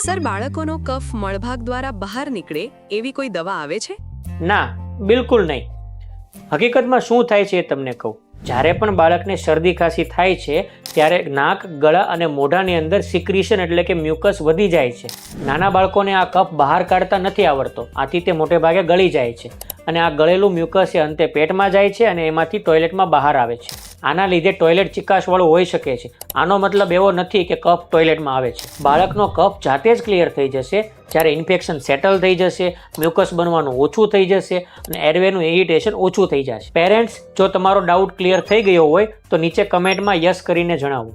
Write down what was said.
Sir, બાળકોનો કફ મળભાગ દ્વારા બહાર નીકળે એવી કોઈ દવા આવે છે? ના, બિલકુલ નહીં. હકીકતમાં શું થાય છે એ તમને કહું. જ્યારે પણ બાળકને શરદી ખાંસી થાય છે ત્યારે નાક, ગળા અને મોઢાની અંદર સિક્રીશન એટલે કે મ્યુકસ વધી જાય છે. નાના બાળકોને આ કફ બહાર કાઢતા નથી આવડતો, આથી તે મોટે ભાગે ગળી જાય છે અને આ ગળેલું મ્યુકસ એ અંતે પેટમાં જાય છે અને એમાંથી ટોયલેટમાં બહાર આવે છે. આના લીધે ટોયલેટ ચિકાશવાળું હોઈ શકે છે. આનો મતલબ એવો નથી કે કફ ટોયલેટમાં આવે છે. બાળકનો કફ જાતે જ ક્લિયર થઈ જશે જ્યારે ઇન્ફેક્શન સેટલ થઈ જશે, મ્યુકસ બનવાનું ઓછું થઈ જશે અને એરવેનું ઇરિટેશન ઓછું થઈ જશે. પેરેન્ટ્સ, જો તમારો ડાઉટ ક્લિયર થઈ ગયો હોય તો નીચે કમેન્ટમાં યસ કરીને જણાવો.